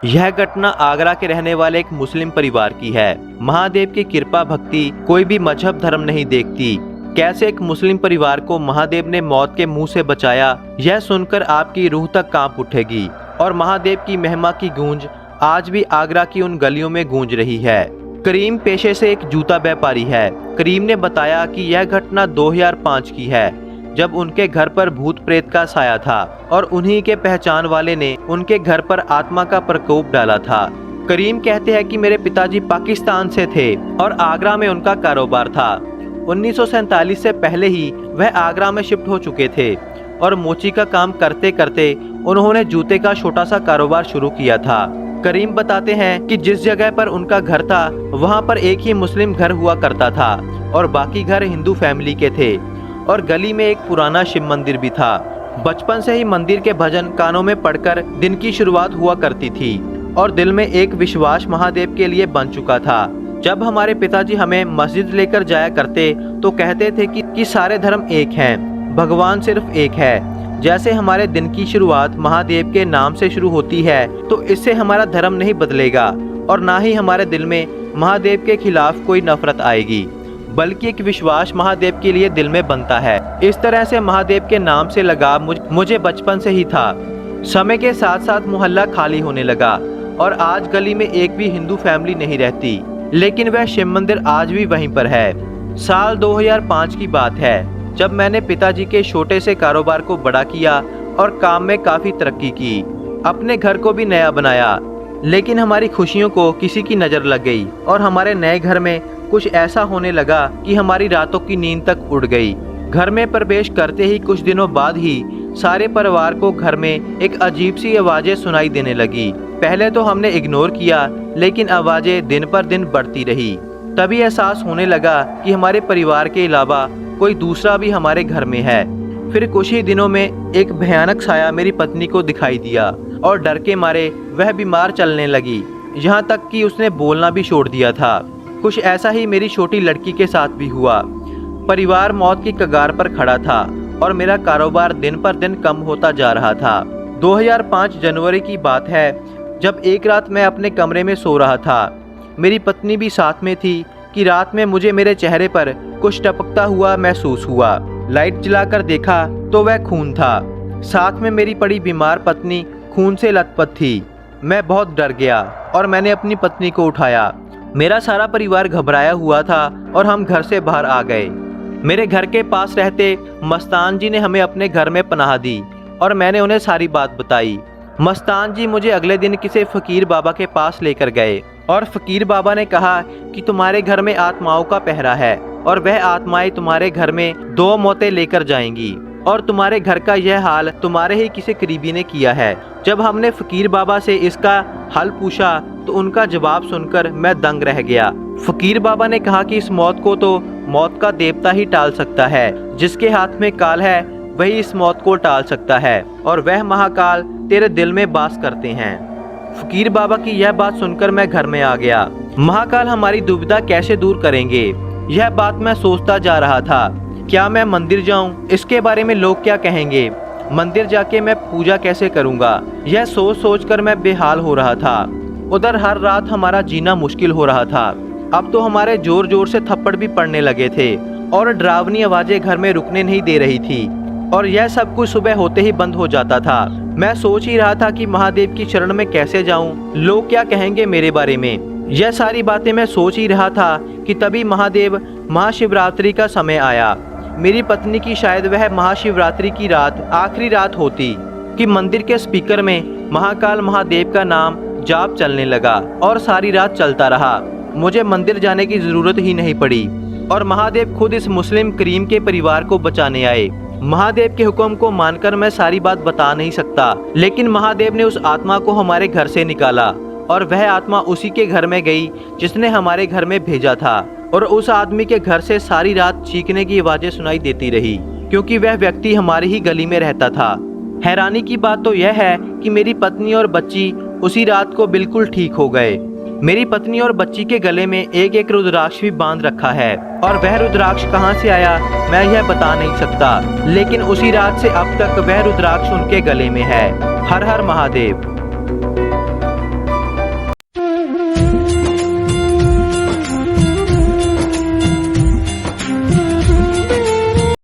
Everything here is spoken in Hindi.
यह घटना आगरा के रहने वाले एक मुस्लिम परिवार की है। महादेव की कृपा भक्ति कोई भी मजहब धर्म नहीं देखती। कैसे एक मुस्लिम परिवार को महादेव ने मौत के मुंह से बचाया, यह सुनकर आपकी रूह तक कांप उठेगी। और महादेव की महिमा की गूंज आज भी आगरा की उन गलियों में गूंज रही है। करीम पेशे से एक जूता व्यापारी है। करीम ने बताया कि यह घटना 2005 की है, जब उनके घर पर भूत प्रेत का साया था और उन्हीं के पहचान वाले ने उनके घर पर आत्मा का प्रकोप डाला था। करीम कहते हैं कि मेरे पिताजी पाकिस्तान से थे और आगरा में उनका कारोबार था। 1947 से पहले ही वह आगरा में शिफ्ट हो चुके थे और मोची का काम करते करते उन्होंने जूते का छोटा सा कारोबार शुरू किया था। करीम बताते हैं कि जिस जगह पर उनका घर था वहाँ पर एक ही मुस्लिम घर हुआ करता था और बाकी घर हिंदू फैमिली के थे और गली में एक पुराना शिव मंदिर भी था। बचपन से ही मंदिर के भजन कानों में पढ़कर दिन की शुरुआत हुआ करती थी और दिल में एक विश्वास महादेव के लिए बन चुका था। जब हमारे पिताजी हमें मस्जिद लेकर जाया करते तो कहते थे कि सारे धर्म एक हैं, भगवान सिर्फ एक है। जैसे हमारे दिन की शुरुआत महादेव के नाम से शुरू होती है तो इससे हमारा धर्म नहीं बदलेगा और ना ही हमारे दिल में महादेव के खिलाफ कोई नफरत आएगी, बल्कि एक विश्वास महादेव के लिए दिल में बनता है। इस तरह से महादेव के नाम से लगाव मुझे बचपन से ही था। समय के साथ साथ मोहल्ला खाली होने लगा और आज गली में एक भी हिंदू फैमिली नहीं रहती, लेकिन वह शिव मंदिर आज भी वहीं पर है। साल 2005 की बात है, जब मैंने पिताजी के छोटे से कारोबार को बड़ा किया और काम में काफ़ी तरक्की की, अपने घर को भी नया बनाया। लेकिन हमारी खुशियों को किसी की नज़र लग गई और हमारे नए घर में कुछ ऐसा होने लगा कि हमारी रातों की नींद तक उड़ गई। घर में प्रवेश करते ही कुछ दिनों बाद ही सारे परिवार को घर में एक अजीब सी आवाज़ें सुनाई देने लगी। पहले तो हमने इग्नोर किया, लेकिन आवाज़ें दिन पर दिन बढ़ती रही। तभी एहसास होने लगा कि हमारे परिवार के अलावा कोई दूसरा भी हमारे घर में है। फिर कुछ ही दिनों में एक भयानक साया मेरी पत्नी को दिखाई दिया और डर के मारे वह बीमार चलने लगी, यहाँ तक कि उसने बोलना भी छोड़ दिया था। कुछ ऐसा ही मेरी छोटी लड़की के साथ भी हुआ। परिवार मौत की कगार पर खड़ा था और मेरा कारोबार दिन पर दिन कम होता जा रहा था। 2005 जनवरी की बात है, जब एक रात मैं अपने कमरे में सो रहा था, मेरी पत्नी भी साथ में थी, कि रात में मुझे मेरे चेहरे पर कुछ टपकता हुआ महसूस हुआ। लाइट जलाकर देखा तो वह खून था। साथ में मेरी पड़ी बीमार पत्नी खून से लथपथ थी। मैं बहुत डर गया और मैंने अपनी पत्नी को उठाया। मेरा सारा परिवार घबराया हुआ था और हम घर से बाहर आ गए। मेरे घर के पास रहते मस्तान जी ने हमें अपने घर में पनाह दी और मैंने उन्हें सारी बात बताई। मस्तान जी मुझे अगले दिन किसी फ़कीर बाबा के पास लेकर गए और फ़कीर बाबा ने कहा कि तुम्हारे घर में आत्माओं का पहरा है और वह आत्माएं तुम्हारे घर में 2 मौतें लेकर जाएंगी और तुम्हारे घर का यह हाल तुम्हारे ही किसी करीबी ने किया है। जब हमने फ़कीर बाबा से इसका हल पूछा तो उनका जवाब सुनकर मैं दंग रह गया। फ़कीर बाबा ने कहा कि इस मौत को तो मौत का देवता ही टाल सकता है, जिसके हाथ में काल है वही इस मौत को टाल सकता है और वह महाकाल तेरे दिल में वास करते हैं। फ़कीर बाबा की यह बात सुनकर मैं घर में आ गया। महाकाल हमारी दुविधा कैसे दूर करेंगे, यह बात मैं सोचता जा रहा था। क्या मैं मंदिर जाऊं? इसके बारे में लोग क्या कहेंगे? मंदिर जाके मैं पूजा कैसे करूंगा? यह सोच सोच कर मैं बेहाल हो रहा था। उधर हर रात हमारा जीना मुश्किल हो रहा था। अब तो हमारे जोर जोर से थप्पड़ भी पड़ने लगे थे और डरावनी आवाज़ें घर में रुकने नहीं दे रही थी और यह सब कुछ सुबह होते ही बंद हो जाता था। मैं सोच ही रहा था कि महादेव की शरण में कैसे जाऊं, लोग क्या कहेंगे मेरे बारे में। यह सारी बातें मैं सोच ही रहा था कि तभी महाशिवरात्रि का समय आया। मेरी पत्नी की शायद वह महाशिवरात्रि की रात आखिरी रात होती कि मंदिर के स्पीकर में महाकाल महादेव का नाम जाप चलने लगा और सारी रात चलता रहा। मुझे मंदिर जाने की ज़रूरत ही नहीं पड़ी और महादेव खुद इस मुस्लिम करीम के परिवार को बचाने आए। महादेव के हुक्म को मानकर मैं सारी बात बता नहीं सकता, लेकिन महादेव ने उस आत्मा को हमारे घर से निकाला और वह आत्मा उसी के घर में गई जिसने हमारे घर में भेजा था और उस आदमी के घर से सारी रात चीखने की आवाज़ें सुनाई देती रही, क्योंकि वह व्यक्ति हमारी ही गली में रहता था। हैरानी की बात तो यह है कि मेरी पत्नी और बच्ची उसी रात को बिल्कुल ठीक हो गए। मेरी पत्नी और बच्ची के गले में एक एक रुद्राक्ष भी बांध रखा है और वह रुद्राक्ष कहाँ से आया मैं यह बता नहीं सकता, लेकिन उसी रात से अब तक वह रुद्राक्ष उनके गले में है। हर हर महादेव।